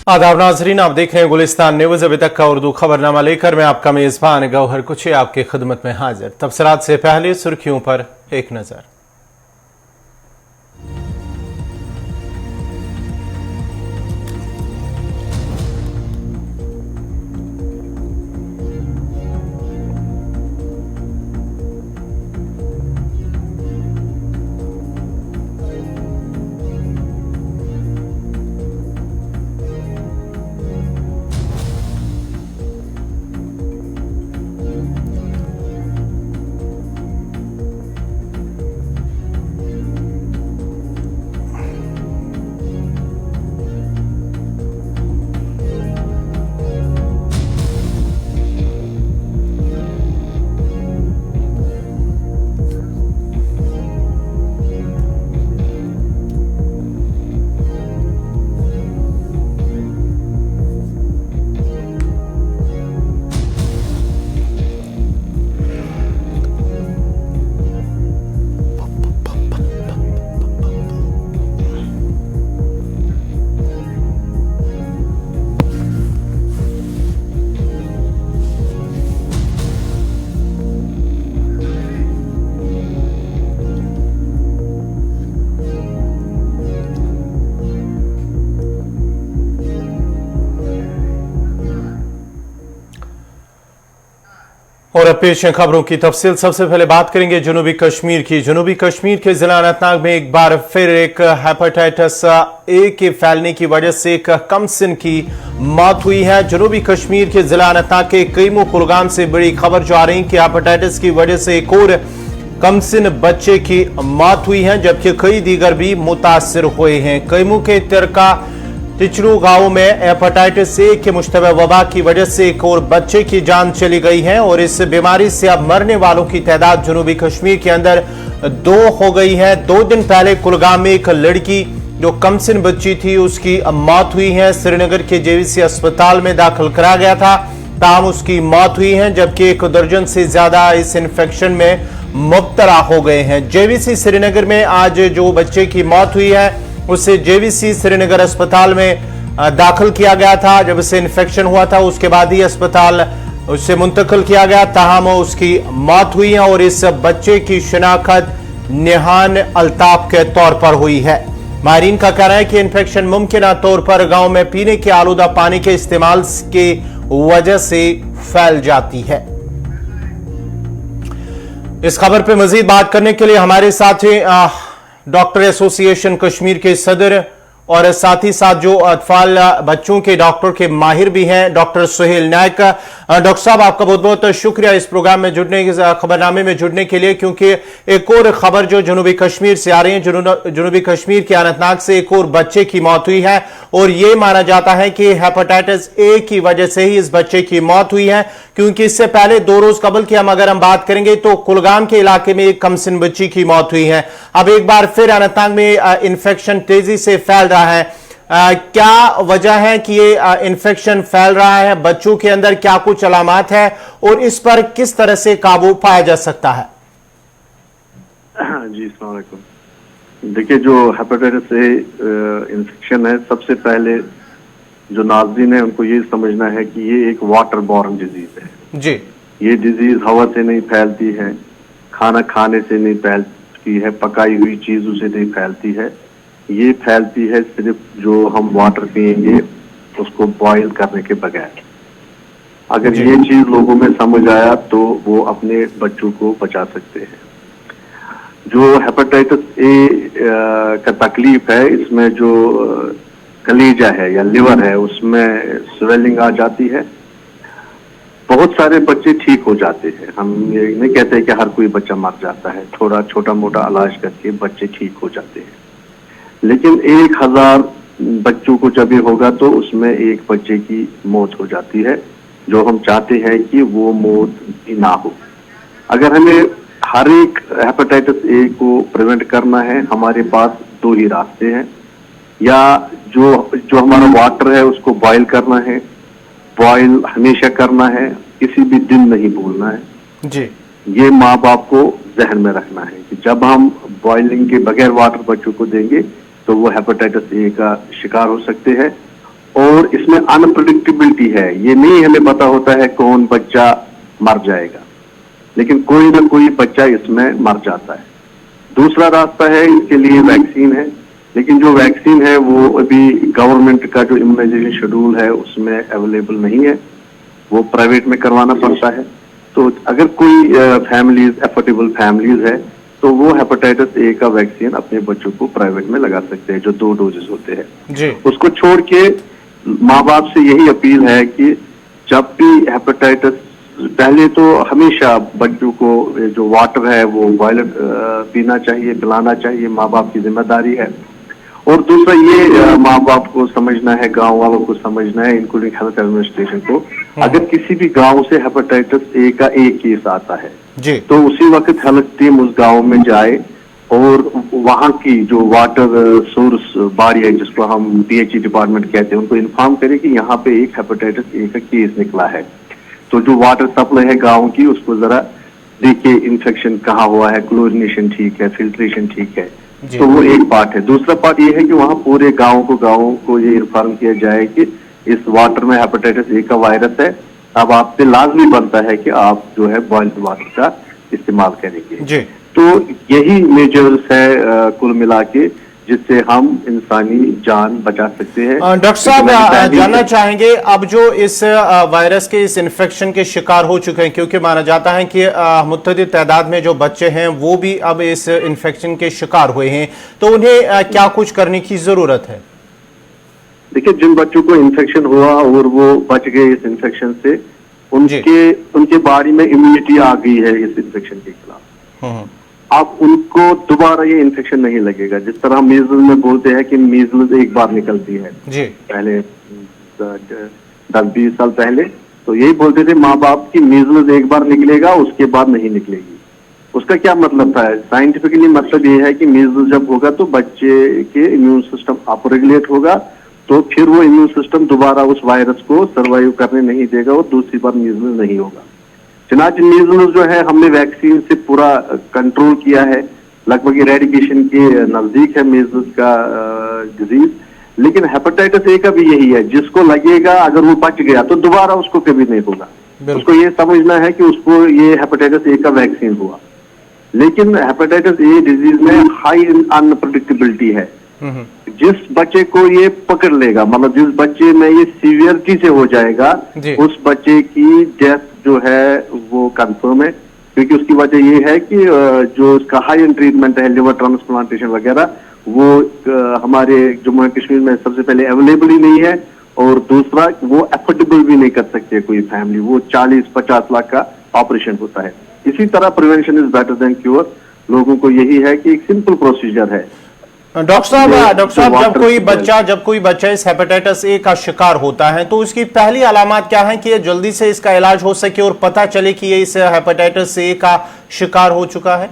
आदाब नाजरीन, आप देख रहे हैं गुलिस्तान न्यूज। अभी तक का उर्दू खबरनामा लेकर मैं आपका मेजबान गौहर कुछे आपकी खिदमत में हाजिर। तफसीलात से पहले सुर्खियों पर एक नजर। और अब पेश है खबरों की तफसील। सबसे पहले बात करेंगे जनूबी कश्मीर की। जनूबी कश्मीर के जिला अनंतनाग में एक बार फिर एक हेपेटाइटिस ए के फैलने की वजह से एक कमसिन की मौत हुई है। जनूबी कश्मीर के जिला अनंतनाग के कईमो कुलगाम से बड़ी खबर जो आ रही है कि हेपेटाइटिस की वजह से एक और कमसिन बच्चे की मौत हुई है, जबकि कई दीगर भी मुतासर हुए हैं। कईमो के तिरका टिचरू गांव में हेपेटाइटिस ए के मुश्तबा वबा की वजह से एक और बच्चे की जान चली गई है और इस बीमारी से अब मरने वालों की तादाद जनूबी कश्मीर के अंदर 2 हो गई है। 2 दिन पहले कुलगाम में एक लड़की जो कमसिन बच्ची थी उसकी मौत हुई है। श्रीनगर के जेवीसी अस्पताल में दाखिल करा गया था, ताहम उसकी मौत हुई है, जबकि 1 दर्जन से ज्यादा इस इन्फेक्शन में मुब्तला हो गए हैं। जेवीसी श्रीनगर में आज जो बच्चे की मौत हुई है उसे जेवीसी श्रीनगर अस्पताल में दाखिल किया गया था। जब उसे इन्फेक्शन हुआ था उसके बाद ही अस्पताल उसे मुंतकिल किया गया, ताहम उसकी मौत हुई है और इस बच्चे की शिनाख्त निहान अल्ताफ के तौर पर हुई है। माहिरीन का कहना है कि इन्फेक्शन मुमकिन तौर पर गांव में पीने के आलूदा पानी के इस्तेमाल के वजह से फैल जाती है। इस खबर पर मजीद बात करने के लिए हमारे साथ डॉक्टर एसोसिएशन कश्मीर के सदर और साथ ही साथ जो अतफाल बच्चों के डॉक्टर के माहिर भी हैं डॉक्टर सुहेल नायक। डॉक्टर साहब, आपका बहुत बहुत शुक्रिया इस प्रोग्राम में जुड़ने के खबरनामे में जुड़ने के लिए, क्योंकि एक और खबर जो जनूबी कश्मीर से आ रही है, जनूबी कश्मीर के अनंतनाग से एक और बच्चे की मौत हुई है और यह माना जाता है कि हेपेटाइटिस ए की वजह से ही इस बच्चे की मौत हुई है, क्योंकि इससे पहले 2 रोज कबल की अगर हम बात करेंगे तो कुलगाम के इलाके में एक कमसिन बच्ची की मौत हुई है। अब एक बार फिर अनंतनाग में इन्फेक्शन तेजी से फैल रहा है। क्या वजह है कि ये इन्फेक्शन फैल रहा है? बच्चों के अंदर क्या कुछ अलामात है और इस पर किस तरह से काबू पाया जा सकता है? जी अस्सलाम वालेकुम। देखिए, जो हेपेटाइटिस ए इन्फेक्शन है, सबसे पहले जो नाज़रीन है उनको ये समझना है कि ये एक वाटर बॉर्न डिजीज है जी। ये डिजीज हवा से नहीं फैलती है, खाना खाने से नहीं फैलती है, पकाई हुई चीजों से नहीं फैलती है। ये फैलती है सिर्फ जो हम वाटर पिएंगे उसको बॉयल करने के बगैर। अगर ये चीज लोगों में समझ आया तो वो अपने बच्चों को बचा सकते हैं। जो हेपेटाइटिस ए का तकलीफ है, इसमें जो कलीजा है या लिवर है उसमें स्वेलिंग आ जाती है। बहुत सारे बच्चे ठीक हो जाते हैं, हम ये नहीं कहते कि हर कोई बच्चा मर जाता है, थोड़ा छोटा मोटा इलाज करके बच्चे ठीक हो जाते हैं। लेकिन 1000 बच्चों को जब ये होगा तो उसमें एक बच्चे की मौत हो जाती है, जो हम चाहते हैं कि वो मौत भी ना हो। अगर हमें हर एक हेपेटाइटिस ए को प्रिवेंट करना है, हमारे पास 2 ही रास्ते हैं। या जो हमारा वाटर है उसको बॉयल करना है, बॉयल हमेशा करना है, किसी भी दिन नहीं भूलना है जी। ये माँ बाप को जहन में रखना है कि जब हम बॉइलिंग के बगैर वाटर बच्चों को देंगे तो वो हेपेटाइटिस ए का शिकार हो सकते हैं। और इसमें अनप्रेडिक्टेबिलिटी है। ये नहीं हमें पता होता है कौन बच्चा मर जाएगा, लेकिन कोई ना कोई बच्चा इसमें मर जाता है। दूसरा रास्ता है, इसके लिए वैक्सीन है, लेकिन जो वैक्सीन है वो अभी गवर्नमेंट का जो इम्यूनाइजेशन शेड्यूल है उसमें अवेलेबल नहीं है, वो प्राइवेट में करवाना पड़ता है। तो अगर कोई फैमिलीज, एफोर्डेबल फैमिलीज है, तो वो हेपेटाइटिस ए का वैक्सीन अपने बच्चों को प्राइवेट में लगा सकते हैं, जो 2 डोजेस होते हैं जी। उसको छोड़ के माँ बाप से यही अपील है कि जब भी हेपेटाइटिस, पहले तो हमेशा बच्चों को जो वाटर है वो बॉयल पीना चाहिए, पिलाना चाहिए, माँ बाप की जिम्मेदारी है। और दूसरा ये माँ बाप को समझना है, गांव वालों को समझना है, इंक्लूडिंग हेल्थ एडमिनिस्ट्रेशन को, अगर किसी भी गांव से हेपेटाइटिस ए का एक केस आता है जी, तो उसी वक्त हेल्थ टीम उस गांव में जाए और वहां की जो वाटर सोर्स बॉडी है, जिसको हम पीएचई डिपार्टमेंट कहते हैं, उनको इन्फॉर्म करे कि यहाँ पे एक हेपेटाइटिस ए का केस निकला है। तो जो वाटर सप्लाई है गांव की, उसको जरा देखिए इन्फेक्शन कहाँ हुआ है, क्लोरिनेशन ठीक है, फिल्ट्रेशन ठीक है। तो वो एक पार्ट है। दूसरा पार्ट ये है कि वहाँ पूरे गाँव को ये इन्फॉर्म किया जाए कि इस वाटर में हेपेटाइटिस ए का वायरस है, अब आपसे लाजमी बनता है कि आप जो है बॉइल्ड वाटर का इस्तेमाल करेंगे जी। तो यही मेजर्स है कुल मिला के, जिससे हम इंसानी जान बचा सकते हैं। डॉक्टर साहब जानना चाहेंगे, अब जो इस वायरस के, इस इन्फेक्शन के शिकार हो चुके हैं, क्योंकि माना जाता है कि मुत्तदिद तादाद में जो बच्चे हैं वो भी अब इस इन्फेक्शन के शिकार हुए हैं, तो उन्हें क्या कुछ करने की जरूरत है? देखिए, जिन बच्चों को इन्फेक्शन हुआ और वो बच गए इस इन्फेक्शन से, उनके बॉडी में इम्यूनिटी आ गई है इस इन्फेक्शन के खिलाफ। अब उनको दोबारा ये इन्फेक्शन नहीं लगेगा। जिस तरह मीजल्स में बोलते हैं कि मीजल्स एक बार निकलती है जी, पहले 10-20 साल पहले तो यही बोलते थे माँ बाप की मीजल्स एक बार निकलेगा, उसके बाद नहीं निकलेगी। उसका क्या मतलब था? साइंटिफिकली मतलब ये है कि मीजल्स जब होगा तो बच्चे के इम्यून सिस्टम अपरेगुलेट होगा, तो फिर वो इम्यून सिस्टम दोबारा उस वायरस को सर्वाइव करने नहीं देगा और दूसरी बार मीजल्स नहीं होगा। चनाच मीजल्स जो है हमने वैक्सीन से पूरा कंट्रोल किया है, लगभग इरेडिकेशन के नजदीक है मीजल्स का डिजीज। लेकिन हेपेटाइटिस ए का भी यही है, जिसको लगेगा अगर वो बच गया तो दोबारा उसको कभी नहीं होगा। उसको ये समझना है कि उसको ये हेपेटाइटिस ए का वैक्सीन हुआ। लेकिन हेपेटाइटिस ए डिजीज में हाई अनप्रेडिक्टेबिलिटी है। जिस बच्चे को ये पकड़ लेगा, मतलब जिस बच्चे में ये सीवियरिटी से हो जाएगा, उस बच्चे की डेथ जो है वो कंफर्म है, क्योंकि उसकी वजह ये है कि जो उसका हाई एंड ट्रीटमेंट है, लिवर ट्रांसप्लांटेशन वगैरह, वो हमारे जम्मू एंड कश्मीर में सबसे पहले अवेलेबल ही नहीं है, और दूसरा वो अफोर्डेबल भी नहीं कर सकते कोई फैमिली। वो 40-50 लाख का ऑपरेशन होता है। इसी तरह prevention is better than cure. लोगों को यही है कि एक सिंपल प्रोसीजर है। डॉक्टर साहब जब कोई बच्चा इस हेपेटाइटिस ए का शिकार होता है तो उसकी पहली अलामत क्या है कि ये जल्दी से इसका इलाज हो सके और पता चले कि ये इस हेपेटाइटिस ए का शिकार हो चुका है?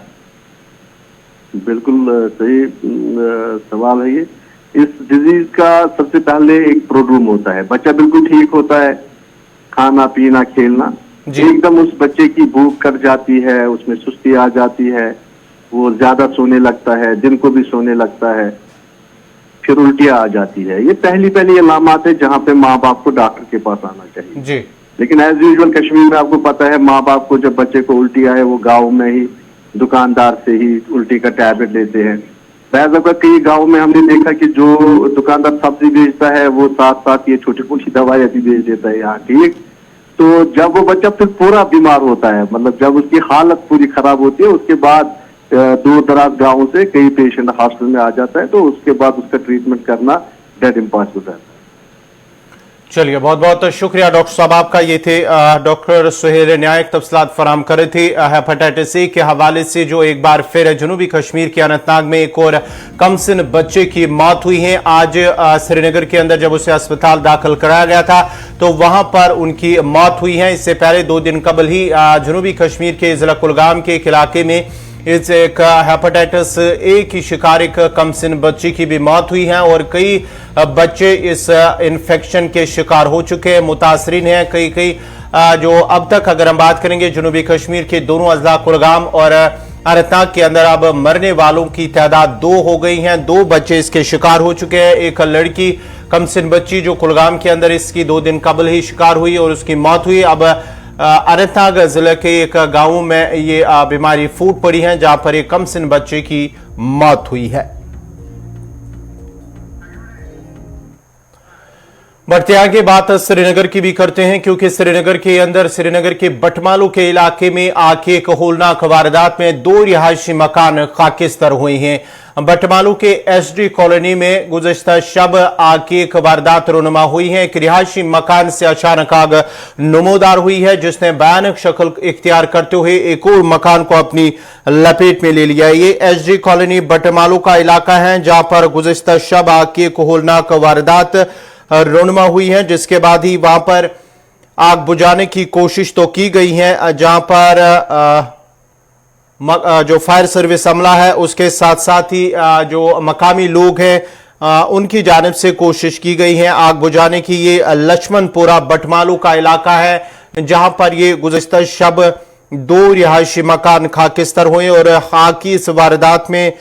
बिल्कुल सही सवाल है ये। इस डिजीज का सबसे पहले एक प्रोड्रूम होता है। बच्चा बिल्कुल ठीक होता है, खाना पीना खेलना, एकदम उस बच्चे की भूख कट जाती है, उसमें सुस्ती आ जाती है, वो ज्यादा सोने लगता है, दिन को भी सोने लगता है, फिर उल्टियां आ जाती है। ये पहली अलामत है जहाँ पे माँ बाप को डॉक्टर के पास आना चाहिए जी। लेकिन एज यूजुअल कश्मीर में आपको पता है, माँ बाप को जब बच्चे को उल्टी आए वो गाँव में ही दुकानदार से ही उल्टी का टैबलेट लेते हैं। बैज़ अगर कई गाँव में हमने देखा कि जो दुकानदार सब्जी बेचता है वो साथ साथ ये छोटी मोटी दवाई भी बेच देता है यहाँ, ठीक। तो जब वो बच्चा फिर पूरा बीमार होता है, मतलब जब उसकी हालत पूरी खराब होती है, उसके बाद दूर दराज गाँव से कई पेशेंट हॉस्पिटल में आ जाता है, तो उसके बाद उसका ट्रीटमेंट करना डेड इम्पॉसिबल है। चलिए, बहुत बहुत शुक्रिया डॉक्टर साहब आपका। ये थे डॉक्टर सुहेल न्यायक तफसीलात फराम करे थे हेपेटाइटिस ए के हवाले से, जो एक बार फिर जनूबी कश्मीर के अनंतनाग में एक और कमसिन बच्चे की मौत हुई है। आज श्रीनगर के अंदर जब उसे अस्पताल दाखिल कराया गया था तो वहां पर उनकी मौत हुई है। इससे पहले 2 दिन कबल ही जनूबी कश्मीर के जिला कुलगाम के एक इलाके में इस एक हेपेटाइटिस ए की शिकार एक कमसिन बच्ची की भी मौत हुई है और कई बच्चे इस इन्फेक्शन के शिकार हो चुके हैं, मुतासरीन हैं। कई जो अब तक अगर हम बात करेंगे जनूबी कश्मीर के दोनों अजला कुलगाम और अनंतनाग के अंदर अब मरने वालों की तादाद 2 हो गई हैं। 2 बच्चे इसके शिकार हो चुके हैं। एक लड़की कमसिन बच्ची जो कुलगाम के अंदर इसकी 2 दिन कबल ही शिकार हुई और उसकी मौत हुई। अब अनंतनाग जिले के एक गांव में ये बीमारी फूट पड़ी है जहां पर एक कमसिन बच्चे की मौत हुई है। बढ़ते आगे बात श्रीनगर की भी करते हैं, क्योंकि श्रीनगर के अंदर श्रीनगर के बटमालू के इलाके में आग की एक होलनाक वारदात में 2 रिहायशी मकान खाकिस्तर हुए हैं। बटमालू के एसडी कॉलोनी में गुज़श्ता शब आग की एक वारदात रोनुमा हुई है। एक रिहायशी मकान से अचानक आग नमोदार हुई है, जिसने भयानक शक्ल इख्तियार करते हुए एक और मकान को अपनी लपेट में ले लिया। ये एसडी कॉलोनी बटमालू का इलाका है जहां पर गुज़श्ता शब आग की एक होलनाक वारदात रोनुमा हुई है, जिसके बाद ही वहां पर आग बुझाने की कोशिश तो की गई है, जहां पर जो फायर सर्विस अमला है उसके साथ साथ ही जो मकामी लोग हैं उनकी जानिब से कोशिश की गई है आग बुझाने की। ये लक्ष्मणपुरा बटमालू का इलाका है जहां पर ये गुज़श्ता शब 2 रिहायशी मकान खाकिस्तर हुए और आग की इस वारदात में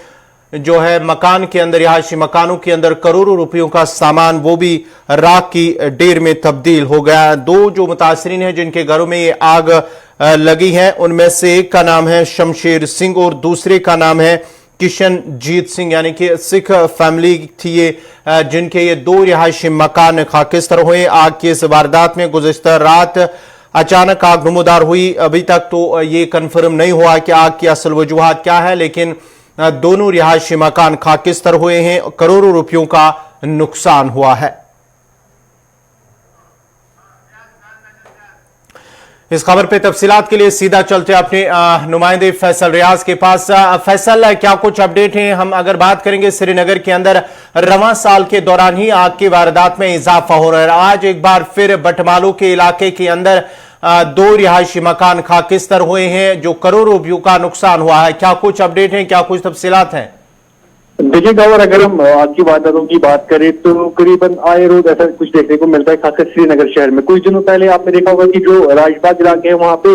जो है मकान के अंदर, रिहायशी मकानों के अंदर करोड़ों रुपयों का सामान वो भी राख की ढेर में तब्दील हो गया। 2 जो मुतासरीन हैं जिनके घरों में ये आग लगी है, उनमें से एक का नाम है शमशेर सिंह और दूसरे का नाम है किशनजीत सिंह, यानी कि सिख फैमिली थी ये, जिनके ये 2 रिहायशी मकान खाकिस्तर हुए। आग की इस वारदात में गुज़श्ता रात अचानक आग नमूदार हुई। अभी तक तो ये कंफर्म नहीं हुआ कि आग की असल वजूहात क्या है, लेकिन दोनों रिहायशी मकान खाकिस्तर हुए हैं, करोड़ों रुपयों का नुकसान हुआ है। इस खबर पे तफसीलात के लिए सीधा चलते अपने नुमाइंदे फैसल रियाज के पास। फैसल, क्या कुछ अपडेट हैं? हम अगर बात करेंगे श्रीनगर के अंदर रवां साल के दौरान ही आग की वारदात में इजाफा हो रहा है। आज एक बार फिर बटमालू के इलाके के अंदर 2 रिहायशी मकान खाकिस्तर हुए हैं, जो करोड़ों रुपयों का नुकसान हुआ है। क्या कुछ अपडेट हैं, क्या कुछ तफसीलात हैं? देखिए गौर, अगर हम आज की वारदातों की बात करें तो करीबन आए रोज ऐसा कुछ देखने को मिलता है, खासकर श्रीनगर शहर में। कुछ दिनों पहले आपने देखा होगा कि जो राजबाग इलाके है वहां पे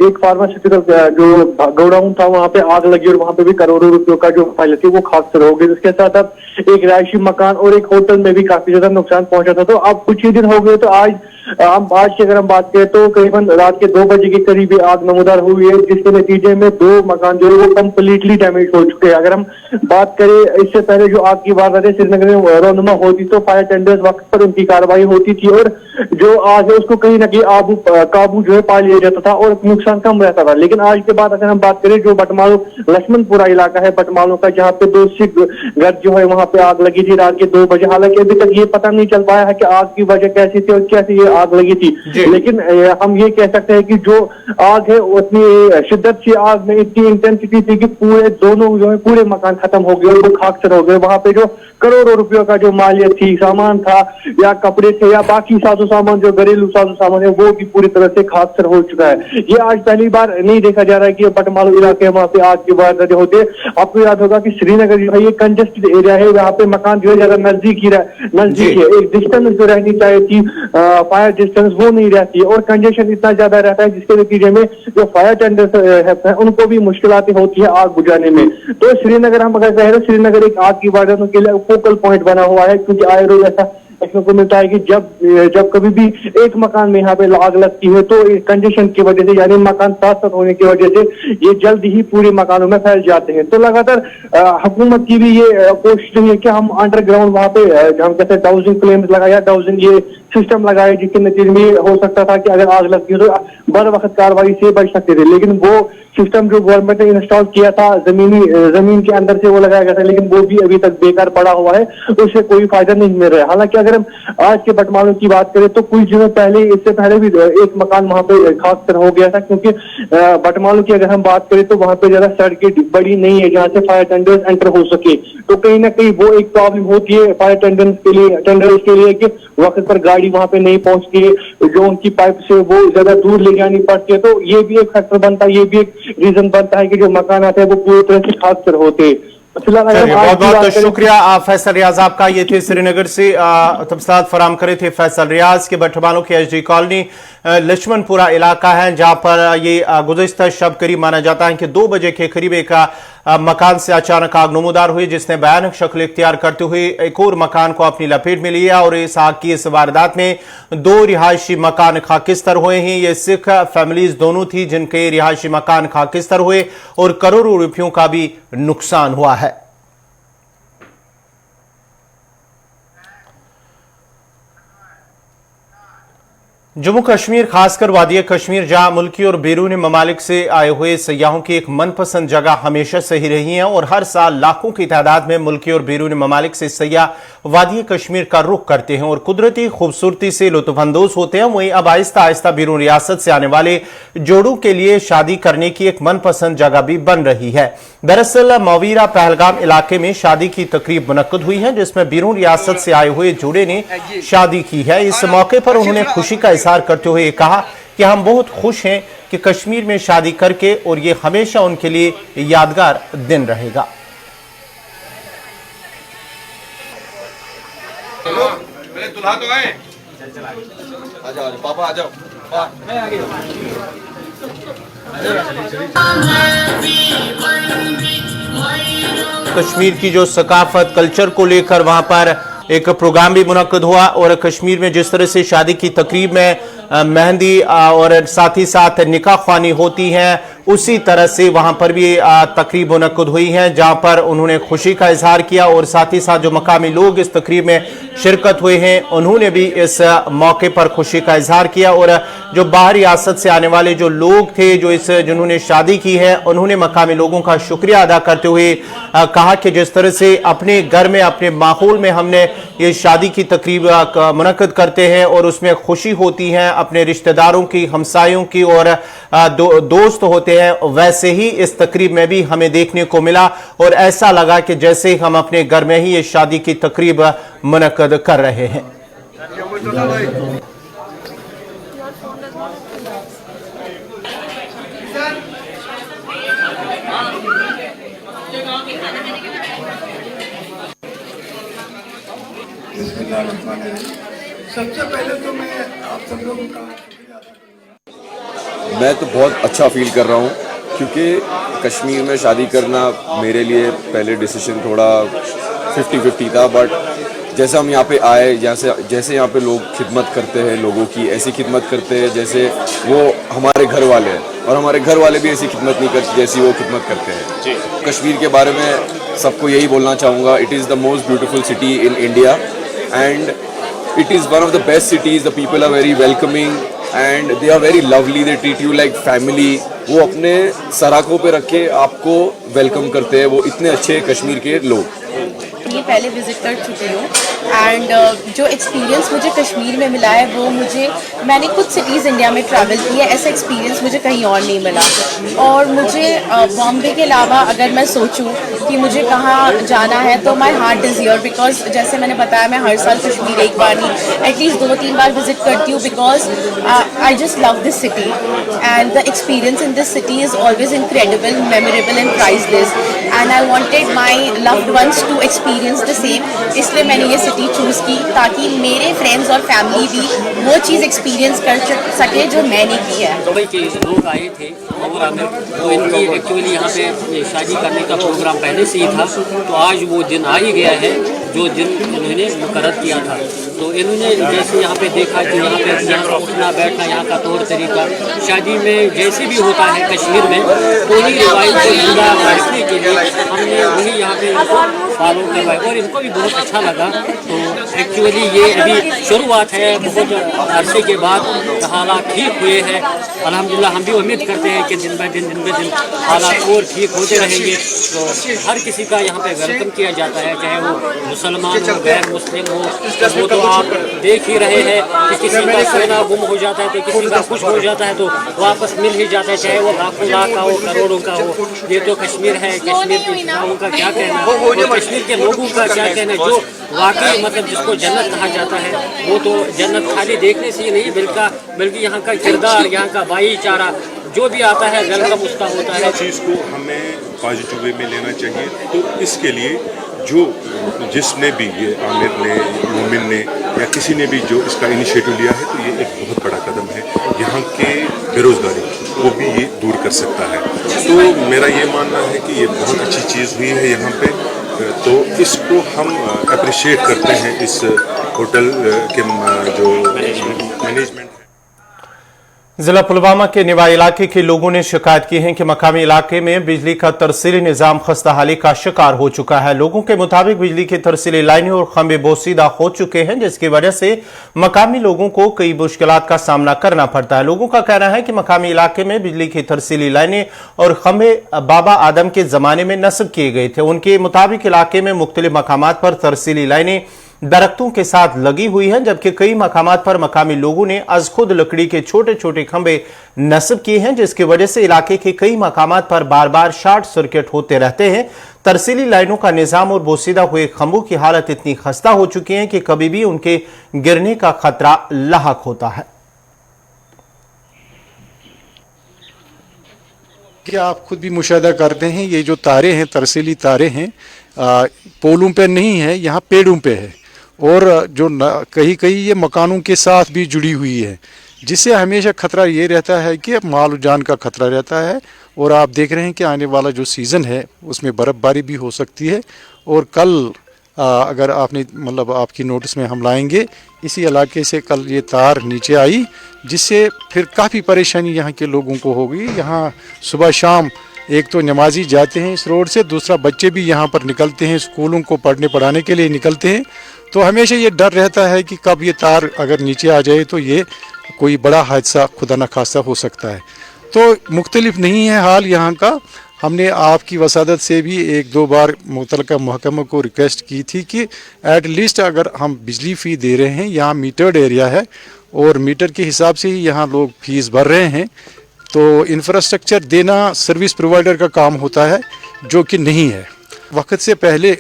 एक फार्मास्यूटिकल जो गोडाउन था वहां पे आग लगी और वहां पे भी करोड़ों रुपयों का जो फाइल थी वो खाकसर हो गई। इसके साथ अब एक रिहायशी मकान और एक होटल में भी काफी ज्यादा नुकसान पहुंचा था। तो अब कुछ ही दिन हो गए, तो आज की अगर हम बात करें तो करीबन रात के 2 बजे के करीब आग नमूदार हुई है, जिसके नतीजे में 2 मकान जो है वो कंप्लीटली डैमेज हो चुके हैं। अगर हम बात करें इससे पहले जो आग की वारदात श्रीनगर में रोनुमा होती तो फायर टेंडर्स वक्त पर उनकी कार्रवाई होती थी और जो आग है उसको कहीं ना कहीं काबू जो है पा लिया जाता था और नुकसान कम रहता था। लेकिन आज के बाद अगर हम बात करें जो बटमालू लक्ष्मणपुरा इलाका है बटमालू का, जहाँ पे 2 सिख घर जो है वहां पे आग लगी थी रात के 2 बजे। हालांकि अभी तक ये पता नहीं चल पाया है कि आग की वजह कैसी थी और कैसे ये आग लगी थी, लेकिन हम ये कह सकते हैं कि जो आग है उतनी शिद्दत से आग में इतनी इंटेंसिटी थी कि पूरे दोनों जो है पूरे मकान खत्म हो गए और वो खाकसर हो गए। वहां पे जो करोड़ों रुपयों का जो मालियत थी, सामान था या कपड़े थे या बाकी साजो सामान जो घरेलू साजो सामान है वो भी पूरी तरह से खाकसर हो चुका है। ये आज पहली बार नहीं देखा जा रहा है कि बटमालू इलाके वहां पे आग की वारदातें होते। आपको याद होगा कि श्रीनगर जो है ये कंजेस्टेड एरिया है, यहाँ पे मकान जो है ज्यादा नजदीक है, एक डिस्टेंस जो रहनी चाहिए थी फायर डिस्टेंस वो नहीं रहती है और कंजेशन इतना ज्यादा रहता है जिसके नतीजे में जो फायर टेंडर्स है उनको भी मुश्किलातें होती है आग बुझाने में। तो श्रीनगर हम अगर कह रहे हैं, श्रीनगर एक आग की वारदातों के लिए फोकल पॉइंट बना हुआ है, क्योंकि आए रोज ऐसा देखने को मिलता है कि जब कभी भी एक मकान में यहाँ पे आग लगती है तो कंजेशन की वजह से, यानी मकान साथ साथ होने की वजह से ये जल्द ही पूरे मकानों में फैल जाते हैं। तो लगातार हुकूमत की भी ये कोशिश है कि हम अंडरग्राउंड वहाँ पे हम कहते हैं डाउजिंग फ्लेम्स लगाया, डाउजिंग ये सिस्टम लगाए, जिसके नतीजे में हो सकता था कि अगर आग लगती है तो बर वक्त कार्रवाई से बच सकते थे। लेकिन वो सिस्टम जो गवर्नमेंट ने इंस्टॉल किया था जमीन के अंदर से वो लगाया गया था, लेकिन वो भी अभी तक बेकार पड़ा हुआ है, उससे कोई फायदा नहीं मिल रहा है। हालांकि अगर हम आज के बटमालू की बात करें तो कुछ दिनों पहले, इससे पहले भी एक मकान वहां पे खाकसर हो गया था, क्योंकि बटमालू की अगर हम बात करें तो वहां पे ज्यादा सड़कें बड़ी नहीं है जहाँ से फायर टेंडर्स एंटर हो सके। तो कहीं ना कहीं वो एक प्रॉब्लम होती है फायर टेंडर्स के लिए कि वक्त पर गाड़ी वहां पे नहीं पहुंचती है, जो उनकी पाइप से वो ज्यादा दूर ले जानी पड़ती है। तो ये भी एक फैक्टर बनता है, ये भी एक रीजन बनता है कि जो मकान आते हैं वो पूरी तरह से खाकसर होते हैं। बहुत बहुत शुक्रिया फैसल रियाज आपका। ये थे श्रीनगर से तफसीलात फराम करे थे फैसल रियाज के बटमालू की एसडी कॉलोनी लक्ष्मणपुरा इलाका है, जहां पर ये गुज़श्ता शब करीब माना जाता है कि 2 बजे के करीब एक मकान से अचानक आग नमूदार हुई, जिसने भयानक शक्ल इख्तियार करते हुए एक और मकान को अपनी लपेट में लिया और इस आग की इस वारदात में 2 रिहायशी मकान खाकिस्तर हुए हैं। ये सिख फैमिलीज दोनों थी जिनके रिहायशी मकान खाकिस्तर हुए और करोड़ों रुपयों का भी नुकसान हुआ है। जम्मू कश्मीर, खासकर वादिया कश्मीर, जहां मुल्की और बैरूनी ममालिक से आए हुए सयाहों की एक मनपसंद जगह हमेशा से ही रही है और हर साल लाखों की तादाद में मुल्की और बैरूनी ममालिक से सयाह वादिया कश्मीर का रुख करते हैं और कुदरती खूबसूरती से लुत्फानंदोज होते हैं। वहीं अब आहिस्ता आहिस्ता बैरून रियासत से आने वाले जोड़ों के लिए शादी करने की एक मनपसंद जगह भी बन रही है। दरअसल मवीरा पहलगाम इलाके में शादी की तकरीब मुनक्कद हुई है, जिसमें बैरून रियासत से आए हुए जोड़े ने शादी की है। इस मौके पर उन्होंने खुशी का इजहार करते हुए कहा कि हम बहुत खुश हैं कि कश्मीर में शादी करके और ये हमेशा उनके लिए यादगार दिन रहेगा। दुल्हा तो आए, आ जाओ पापा, आ जाओ। मैं आ गया। कश्मीर की जो सकाफत कल्चर को लेकर वहां पर एक प्रोग्राम भी मुनक्कद हुआ और कश्मीर में जिस तरह से शादी की तकरीब में मेहंदी और साथ ही साथ निकाह ख्वानी होती है, उसी तरह से वहां पर भी तकरीब मुनक्कद हुई है, जहां पर उन्होंने खुशी का इजहार किया और साथ ही साथ जो मकामी लोग इस तकरीब में शिरकत हुए हैं उन्होंने भी इस मौके पर खुशी का इजहार किया। और जो बाहर रियासत से आने वाले जो लोग थे जिन्होंने शादी की है, उन्होंने मकामी लोगों का शुक्रिया अदा करते हुए कहा कि जिस तरह से अपने घर में अपने माहौल में हमने ये शादी की तकरीब मुनक्कद करते हैं और उसमें खुशी होती है, अपने रिश्तेदारों की, हमसायों की और दोस्त होते हैं, वैसे ही इस तकरीब में भी हमें देखने को मिला और ऐसा लगा कि जैसे हम अपने घर में ही ये शादी की तकरीब मुनक्कद कर रहे हैं। सबसे पहले तो मैं आप सब लोगों का मैं तो बहुत अच्छा फील कर रहा हूँ, क्योंकि कश्मीर में शादी करना मेरे लिए पहले डिसीजन थोड़ा 50-50 था, बट जैसे हम यहाँ पे आए, जैसे यहाँ पे लोग खिदमत करते हैं, लोगों की ऐसी खिदमत करते हैं जैसे वो हमारे घर वाले हैं, और हमारे घर वाले भी ऐसी खिदमत नहीं करते जैसी वो खिदमत करते हैं। कश्मीर के बारे में सबको यही बोलना चाहूँगा, it is the most beautiful city in India and it is one of the best cities. The people are very welcoming and they are very lovely. They treat you like family. वो अपने सराखों पे रख के आपको welcome करते हैं। वो इतने अच्छे कश्मीर के लोग। ये पहले विज़िट कर चुकी हूँ एंड जो एक्सपीरियंस मुझे कश्मीर में मिला है वो मैंने कुछ सिटीज़ इंडिया में ट्रैवल की है, ऐसा एक्सपीरियंस मुझे कहीं और नहीं मिला। और मुझे बॉम्बे के अलावा अगर मैं सोचूं कि मुझे कहाँ जाना है तो my heart is here, because जैसे मैंने बताया मैं हर साल कश्मीर एक बार नहीं एटलीस्ट 2-3 बार विजिट करती हूँ, because I just love this city and the experience in this city is always incredible, memorable and priceless and I wanted my loved ones to experience the same. इसलिए मैंने ये सिटी चूज़ की ताकि मेरे friends और family भी वो चीज़ experience कर सके जो मैंने की है। दुबई के लोग आए थे मवुरा में, तो इनकी एक्चुअली यहाँ पे शादी करने का प्रोग्राम पहले से ही था, तो आज वो दिन आ ही गया है जो दिन इन्होंने मुकर्रर किया था। तो इन्होंने जैसे यहाँ पे देखा कि यहाँ पे उठना बैठना, यहाँ का तौर तरीका शादी में जैसे भी होता है कश्मीर में, वही रिवाइज को जिंदा रखने के लिए हमने वही यहाँ पे फॉलो करवाया और इनको भी बहुत अच्छा लगा। तो एक्चुअली ये अभी शुरुआत है, बहुत अरसे के बाद हालात ठीक हुए हैं अल्हम्दुलिल्लाह। हम भी उम्मीद करते हैं कि दिन ब दिन हालात और ठीक होते रहेंगे। तो हर किसी का यहाँ पे वेलकम किया जाता है, चाहे वो मुसलमान हो गैर मुस्लिम हो। वो तो आप देख ही रहे हैं कि किसी का सोना गुम हो जाता है तो किसी का कुछ हो जाता है तो वापस मिल ही जाता है, चाहे वो लाखों लाख का हो करोड़ों का हो। ये तो कश्मीर है, कश्मीर के युवाओं का क्या कहना है, कश्मीर के लोगों का क्या कहना है, जो वाकई मतलब जिसको जन्नत कहा जाता है, वो तो जन्नत खाली देखने से ही नहीं बल्कि यहाँ का किरदार, यहाँ का भाईचारा जो भी आता है वेलकम उसका होता है। चीज़ को हमें पॉजिटिव वे में लेना चाहिए। तो इसके लिए जिसने भी ये आमिर ने, मोमिन ने या किसी ने भी जो इसका इनिशिएटिव लिया है, तो ये एक बहुत बड़ा कदम है। यहाँ के बेरोजगारी को भी ये दूर कर कर सकता है। तो मेरा ये मानना है कि ये बहुत अच्छी चीज़ हुई है यहाँ पे, तो इसको हम अप्रिशिएट करते हैं इस होटल के जो मैनेजमेंट। जिला पुलवामा के निवा इलाके के लोगों ने शिकायत की है कि मकामी इलाके में बिजली का तरसीली निजाम खस्ताहाली का शिकार हो चुका है। लोगों के मुताबिक बिजली की तरसीली लाइनें और खंभे बोसीदा हो चुके हैं, जिसकी वजह से मकामी लोगों को कई मुश्किलात का सामना करना पड़ता है। लोगों का कहना है कि मकामी इलाके में बिजली की तरसीली लाइनें और खंभे बाबा आदम के जमाने में नस्ब किए गए थे। उनके मुताबिक इलाके में मुख्तलिफ मकामात पर तरसीली लाइनें दरख्तों के साथ लगी हुई हैं, जबकि कई मकामात पर मकामी लोगों ने अज खुद लकड़ी के छोटे छोटे खंभे नस्ब किए हैं, जिसकी वजह से इलाके के कई मकामात पर बार बार शॉर्ट सर्किट होते रहते हैं। तरसीली लाइनों का निजाम और बोसीदा हुए खंभों की हालत इतनी खस्ता हो चुकी है कि कभी भी उनके गिरने का खतरा लाहक होता है। क्या आप खुद भी मुशाहिदा करते हैं, ये जो तारे हैं, तरसीली तारे हैं, पोलों पे नहीं है, यहाँ पेड़ों पे है, और जो कहीं कहीं ये मकानों के साथ भी जुड़ी हुई है, जिससे हमेशा खतरा ये रहता है कि माल जान का खतरा रहता है। और आप देख रहे हैं कि आने वाला जो सीज़न है उसमें बर्फ़बारी भी हो सकती है। और कल अगर आपने मतलब आपकी नोटिस में हम लाएंगे, इसी इलाके से कल ये तार नीचे आई, जिससे फिर काफ़ी परेशानी यहाँ के लोगों को होगी। यहाँ सुबह शाम एक तो नमाजी जाते हैं इस रोड से, दूसरा बच्चे भी यहाँ पर निकलते हैं, स्कूलों को पढ़ने पढ़ाने के लिए निकलते हैं। तो हमेशा ये डर रहता है कि कब ये तार अगर नीचे आ जाए तो ये कोई बड़ा हादसा खुदा न खास्ता हो सकता है। तो मुख्तलिफ नहीं है हाल यहाँ का। हमने आपकी वसादत से भी एक दो बार मुतलका महकमा को रिक्वेस्ट की थी कि एट लीस्ट अगर हम बिजली फ़ी दे रहे हैं, यहाँ मीटर्ड एरिया है और मीटर के हिसाब से ही यहाँ लोग फीस भर रहे हैं, तो इंफ्रास्ट्रक्चर देना सर्विस प्रोवाइडर का काम होता है, जो कि नहीं है। वक्त से पहले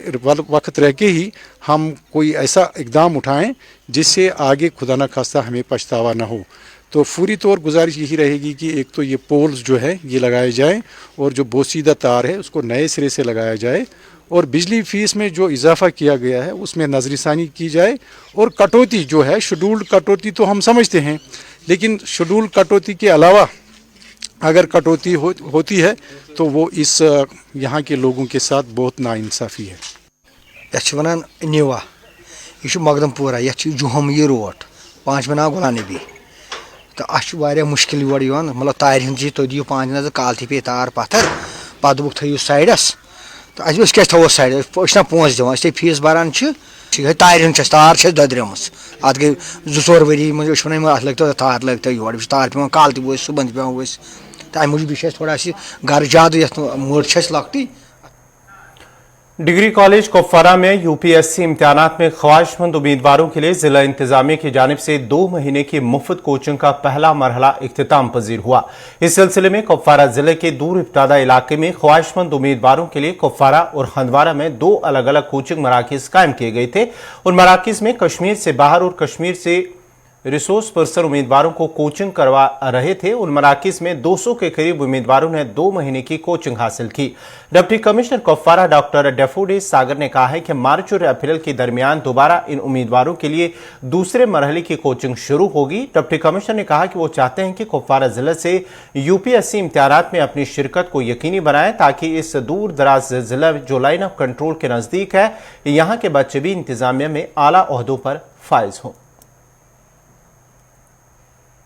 वक्त रह के ही हम कोई ऐसा इकदाम उठाएं जिससे आगे खुदा न खास्ता हमें पछतावा ना हो। तो पूरी तौर गुजारिश यही रहेगी कि एक तो ये पोल्स जो है ये लगाए जाएं, और जो बोसीदा तार है उसको नए सिरे से लगाया जाए, और बिजली फीस में जो इजाफा किया गया है उसमें नजरसानी की जाए। और कटौती जो है, शेड्यूल्ड कटौती तो हम समझते हैं, लेकिन शेड्यूल्ड कटौती के अलावा अगर कटौती होती है तो वो इस यहाँ के लोगों के साथ बहुत नाइंसाफ़ी है। यह वनान निवा, यह मकदमपुरा, यह जुहम ये रोड, 5 नाव गुलाम नबी। तो अह मुश्किल योर मतलब तार हूँ जी, तुम दिव 5 नजर कालती पे तार पत्थर, पे दोक थो साइडस। तो अस क्या थो साइड, ना पोस दिवान, फीस भरान तार हूँ तार दद्रम, अत गई 2-4 वरी वन अत लगता तार लगता योर तार पे कालती वो सुबह पे वो, तो अमे मूजूब थोड़ा घर ज्यादा ये मोड़ लकटी। डिग्री कॉलेज कुपवारा में यूपीएससी इम्तिहानात में ख्वाहिशमंद उम्मीदवारों के लिए जिला इंतजामिया की जानिब से 2 महीने की मुफ्त कोचिंग का पहला मरहला इख्तिताम पजीर हुआ। इस सिलसिले में कुपवारा जिले के दूर इब्तादा इलाके में ख्वाहिशमंद उम्मीदवारों के लिए कुपवारा और हंदवारा में 2 अलग अलग कोचिंग मराकिज कायम किए गए थे। उन मराकिज में कश्मीर से बाहर और कश्मीर से रिसोर्स पर्सन उम्मीदवारों को कोचिंग करवा रहे थे। उन मराकिज में 200 के करीब उम्मीदवारों ने 2 महीने की कोचिंग हासिल की। डिप्टी कमिश्नर कुपवारा डॉक्टर डेफोडे सागर ने कहा है कि मार्च और अप्रैल के दरमियान दोबारा इन उम्मीदवारों के लिए दूसरे मरहले की कोचिंग शुरू होगी। डिप्टी कमिश्नर ने कहा कि वो चाहते हैं कि कुपवारा जिले से यूपीएससी इम्तिहानात में अपनी शिरकत को यकीनी बनाएं, ताकि इस दूर दराज जिला जो लाइन ऑफ कंट्रोल के नजदीक है, यहाँ के बच्चे भी इंतजामिया में आला ओहदों पर फाइज हों।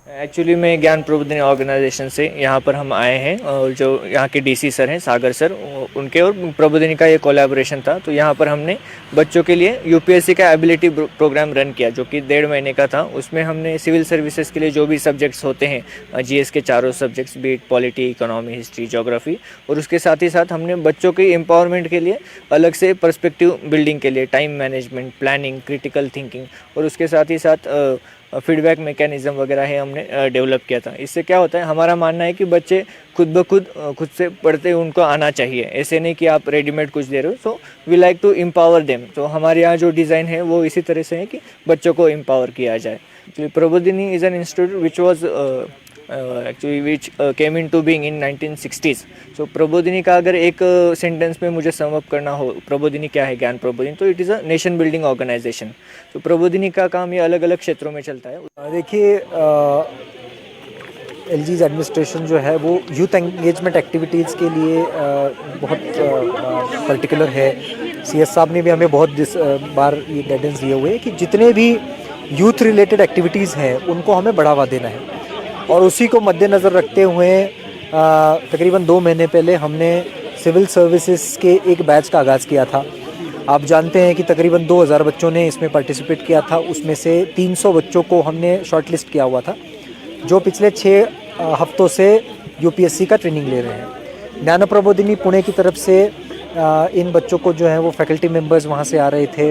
एक्चुअली मैं ज्ञान प्रबोधिनी ऑर्गेनाइजेशन से यहाँ पर हम आए हैं, और जो यहाँ के डीसी सर हैं सागर सर, उनके और प्रबोधिनी का ये कोलैबोरेशन था। तो यहाँ पर हमने बच्चों के लिए यूपीएससी का एबिलिटी प्रोग्राम रन किया, जो कि 1.5 महीने का था। उसमें हमने सिविल सर्विसेज के लिए जो भी सब्जेक्ट्स होते हैं, जीएस के चारों subjects, be it polity, economy, history, geography, और उसके साथ ही साथ हमने बच्चों के एम्पावरमेंट के लिए अलग से पर्सपेक्टिव बिल्डिंग के लिए time management, planning, critical thinking, और उसके साथ ही साथ फीडबैक मैकेनिज्म वगैरह है हमने डेवलप किया था। इससे क्या होता है, हमारा मानना है कि बच्चे खुद से पढ़ते उनको आना चाहिए, ऐसे नहीं कि आप रेडीमेड कुछ दे रहे हो। So we like to empower them. तो हमारे यहाँ जो डिज़ाइन है वो इसी तरह से है कि बच्चों को एम्पावर किया जाए। Actually Prabodhini is an institute which was which came into being in 1960s. So Prabodhini का अगर एक सेंटेंस में मुझे सम अप करना हो, प्रबोधिनी क्या है, ज्ञान प्रबोधिनी, तो it is a nation building organisation. तो प्रबोधिनी का काम ये अलग अलग क्षेत्रों में चलता है। देखिए LG's एडमिनिस्ट्रेशन जो है वो यूथ एंगेजमेंट एक्टिविटीज़ के लिए बहुत पर्टिकुलर है। CS साहब ने भी हमें बहुत बार ये गाइडेंस दिए हुए हैं कि जितने भी यूथ रिलेटेड एक्टिविटीज़ हैं उनको हमें बढ़ावा देना है, और उसी को मद्देनज़र रखते हुए तकरीबन 2 महीने पहले हमने सिविल सर्विसेज के एक बैच का आगाज़ किया था। आप जानते हैं कि तकरीबन 2000 बच्चों ने इसमें पार्टिसिपेट किया था, उसमें से 300 बच्चों को हमने शॉर्टलिस्ट किया हुआ था जो पिछले 6 हफ्तों से UPSC का ट्रेनिंग ले रहे हैं। ज्ञान प्रबोधिनी पुणे की तरफ से इन बच्चों को जो है वो फैकल्टी मेंबर्स वहाँ से आ रहे थे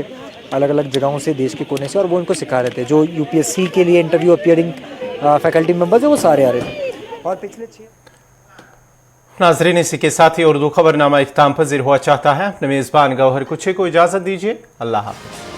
अलग अलग जगहों से, देश के कोने से, और वो उनको सिखा रहे थे। जो UPSC के लिए इंटरव्यू अपीयरिंग फैकल्टी मेंबर्स है वो सारे आ रहे थे। और पिछले 6 नाजरीन, इसी के साथ ही उर्दू खबरनामा इख्ताम पजीर हुआ चाहता है। अपने मेज़बान गौहर कुछे को इजाज़त दीजिए। अल्लाह हाफ़िज़।